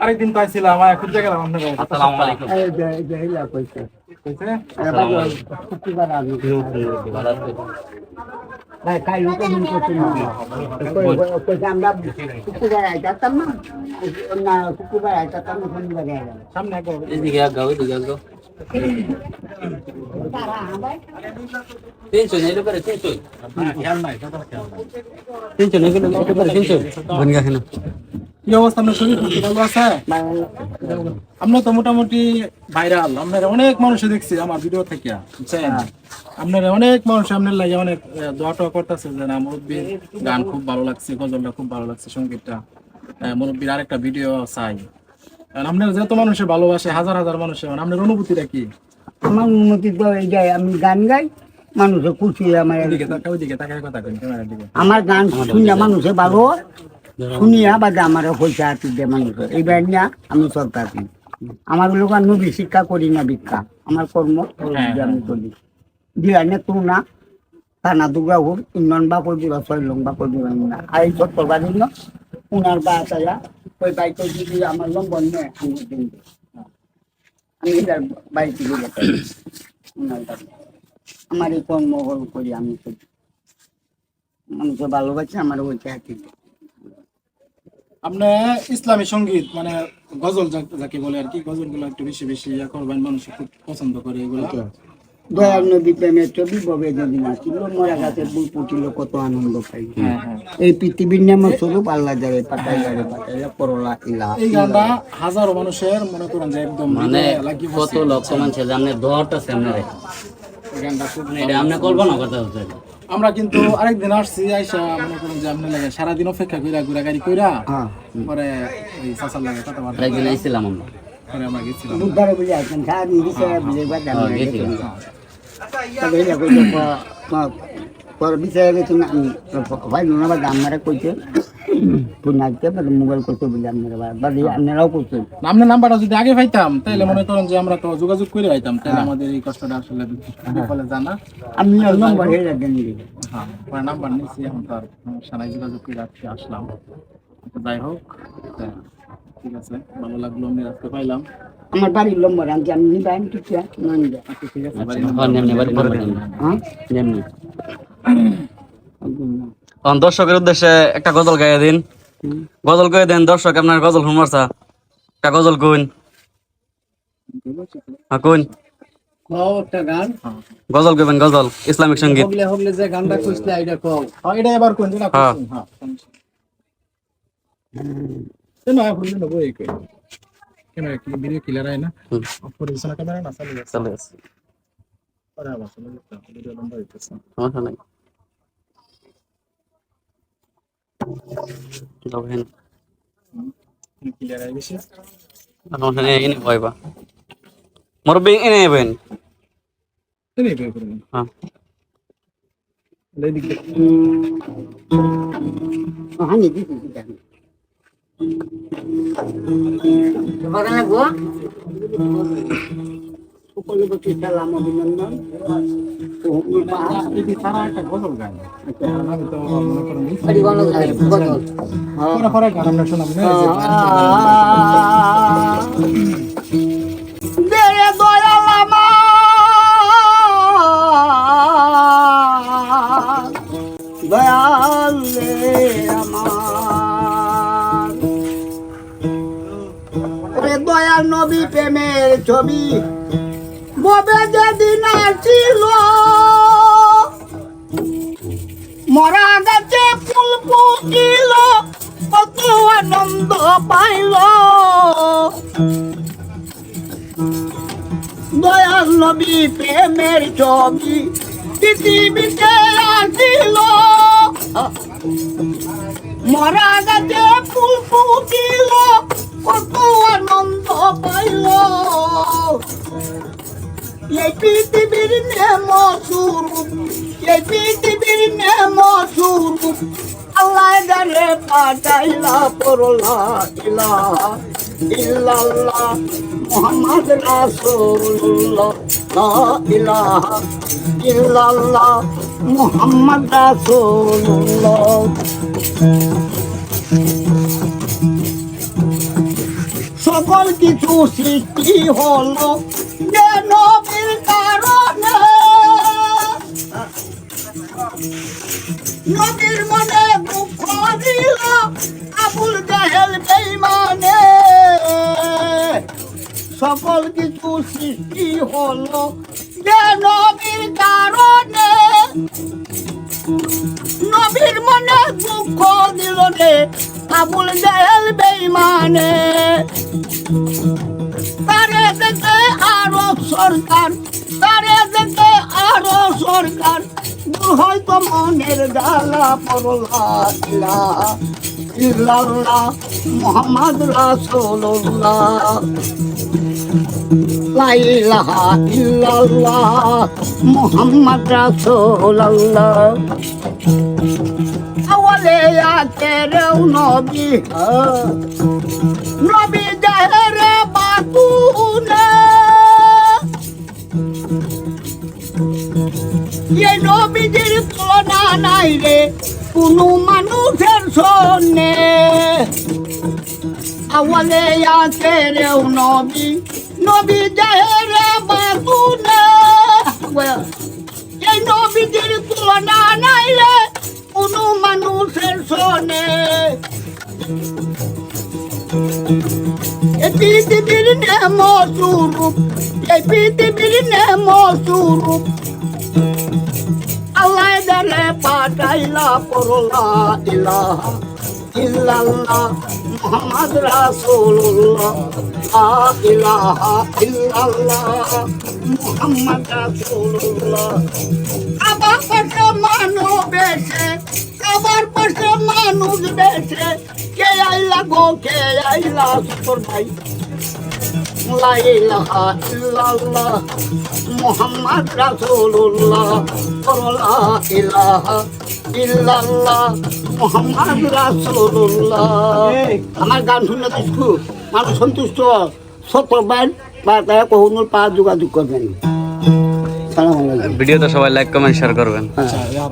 আরেকদিন পাইছিলাম খুঁজতে গেলাম আপনার আসসালামু আলাইকুম সামনে এদিকে আগাও এদিকে আগাও তিনশো এর করে তিনশো এর করে তিনশো বনগা কেন কি অবস্থা আপনার শরীর ভালো আছে? আমরা তো মোটামুটি ভাইরাল, আপনার অনেক মানুষ দেখছি আমার ভিডিও থেকে, বুঝছেন? আপনার অনেক মানুষ আপনার লাগে অনেক দোয়া টোয়া করতেছে যে না মুরব্বীর গান খুব ভালো লাগছে, গজলটা খুব ভালো লাগছে, সঙ্গীতটা, মুরব্বীর আরেকটা ভিডিও চাই। আপনার যত মানুষের ভালোবাসে, হাজার হাজার মানুষের, আপনার অনুভূতিটা কি? আমার অনুমতি তো এই যায়, আমি গান গাই, মানুষের খুশি। ওইদিকে তাকায় কথা কই, ক্যামেরার দিকে। আমার গান শুনিয়া মানুষের ভালো শুনিয়া বাদে আমার পয়সা হাতি দেয় মানুষের, এইবার নিয়ে আমি সরকার। আমার লোক নবী শিক্ষা করি না, ভিক্ষা আমার কর্ম আমি করি। দিয়া নে তো না থানা দুর্গাপুর ইমন বা করবি বা ছয়লং বা করবি না, আর এই সব করবার জন্য উনার বা আসায়া ওই বাইকে যদি আমার নম্বর নেয় আমি দিন, আমি এটার বাড়িতে গিয়ে উনার কাছে আমার এই কর্ম করি আমি করি। মানুষের ভালোবাসে আমার ওইটা হাতি। আপনি ইসলামী সঙ্গীত মানে গজল যাকে বলে আর কি, গজলগুলো একটু বেশি বেশি ইয়া করবেন, মানুষ খুব পছন্দ করে এগুলো। দয়ার নবী প্রেমের ছবি ববে যদি নাচিল, মরা গাছের ফুল ফুটিল কত আনন্দ পাই। এই পৃথিবীর নাম স্বরূপ আল্লাহ যারে পাঠাই যারে পাঠাইলা করলা ইলা। এই গানটা হাজারো মানুষের মনে করেন যে একদম মানে কত লক্ষ মানুষের সামনে দোয়াটা সামনে রেখে এই গানটা খুব এটা আপনি কল্পনা করতে হচ্ছে। আমরা কিন্তু আরেকদিন আসছি, আইসা মনে করেন যে আপনার লাগে সারাদিন অপেক্ষা কইরা ঘোরাঘুরি কইরা পরে এই চাচার লাগে কথাবার্তা একদিন আইছিলাম আমরা, পরে আমরা গেছিলাম। বুধবারে বুঝে আসেন সারাদিন দিছে বুঝে বাদ তবে এটা কইছে পর বিচারে গেছে না ভাই নোনা বা আমারা কইছে তুই নাচতে পারে মোবাইল করতে বলে আপনারা বাদ আপনারাও করছেন। আপনার নাম্বারটা যদি আগে পাইতাম তাহলে মনে করেন যে আমরা তো যোগাযোগ করে পাইতাম, তাহলে আমাদের এই কষ্টটা আসলে বলে জানা। আমি নম্বর হয়ে যাবেন। হ্যাঁ, পরে নাম্বার নিয়েছি, এখন তার সমস্যা নাই, যোগাযোগ করে রাখছি, আসলাম। যাই হোক, ঠিক আছে, ভালো লাগলো, আমি রাখতে পাইলাম। আমার বাড়ির নম্বর আমি জানি নিবেন, ঠিক আছে? আচ্ছা ঠিক আছে, দর্শকের উদ্দেশ্যে একটা গজল গাইয়ে দিন, গজল গাইয়ে দেন দর্শক। আপনার গজল শুনবারছা একটা গজল কইন, কইন একটা গান গজল কইবেন, গজল ইসলামিক সঙ্গীত। হবলে যে গানটা কইছলা এটা কও। এটা এবার কোন দিন আপনি? হ্যাঁ, না ভুলে নেব। এই কই ক্যামেরা কি ভিডিও ক্লিয়ার হয় না? অপরিছনা ক্যামেরা না চালু আছে, চলে আছে, পরে আবার চলে যাচ্ছে, ভিডিও লম্বা হইতেছে। সমস্যা নাই। লবেন ক্লিয়ার হয়ে গেছে, সমস্যা নেই, এনে কইবা মুরব্বি এনে নেবেন। এই কই করুন। হ্যাঁ, এই দিক থেকে হানি দিছি গান বাগানে গো সকলে বলতে সালাম অভিনন্দন। এই সারা একটা গজল গান, আমি তো মনে করেন আরে গজল গজল পরে পরে গান আমরা শোনাব না। দেরে দয়াল আমার দয়াল রে আমার, ওরে দয়াল নবী প্রেমের ছবি ববে যেদিন আসিল, মরা গাছে ফুল ফুটিল কত আনন্দ পাইল। দয়াল নবী প্রেমের ছবি পৃথিবীতে আসিল, মরা গাছে ফুল ফুটিল কত আনন্দ পাইল। এই পৃথিবীর নেম স্বরূপ, এই পৃথিবীর নেম স্বরূপ আল্লাহ জানে পাঠাইলা পরলা ইলাহা ইল্লাল্লাহ মুহাম্মদ রাসূলুল্লাহ লা ইলাহা ইল্লাল্লাহ মুহাম্মদ রাসূলুল্লাহ। সকল কিছু সৃষ্টি হলো যে নবীর কারণে, নবীর মনে দুঃখ দিল আবুল জাহেল বেঈমানে। সকল কিছু সৃষ্টি হলো যে নবীর কারণে, নবীর মনে দুঃখ দিল রে আবুল জাহেল বেঈমানে। তারে দেখে আরো সরকার, তারে দেখে আরো সরকার, দূর হয়তো মনের জ্বালা পড়লা। ইলাহা ইল্লাল্লাহ মুহাম্মদ রাসূলুল্লাহ লা ইলাহা ইল্লাল্লাহ মুহাম্মদ রাসূলুল্লাহ। আওয়ালে আখেরেও নবী, নবী জাহেরে বাতুনে, এই নবীজির তুলনা নাই রে কোনো মানুষের সন্নে। আওয়ালে আখেরেও নবী, নবী জাহেরে বাতুনে, এই নবীজির তুলনা নাই রে কোনো মানুষের সনে। এই পৃথিবীর নেম স্বরূপ, এই পৃথিবীর নেম স্বরূপ আল্লাহ জানে পাঠাইলা পড়লা। ইলাহা ইল্লাল্লাহ মুহাম্মদ রাসূলুল্লাহ লা ইলাহা ইল্লাল্লাহ মুহাম্মদ রাসূলুল্লাহ। আবার পাশে মানুষ বেশে, আবার পাশে মানুষ বেশে, কে আইলা গো কে আইলা সুতর ভাই। লা ইলাহা ইল্লাল্লাহ মুহাম্মদ রাসূলুল্লাহ লা ইলাহা ইল্লাল্লাহ মুহাম্মদ রাসূলুল্লাহ। আমার গান শুনে তো মানুষ সন্তুষ্ট, ছোট বাইন বা তারা কখনোর পা যোগাযোগ করবেন। সালাম আলাইকুম। ভিডিওতে সবাই লাইক কমেন্ট শেয়ার করবেন। আচ্ছা, ইয়ার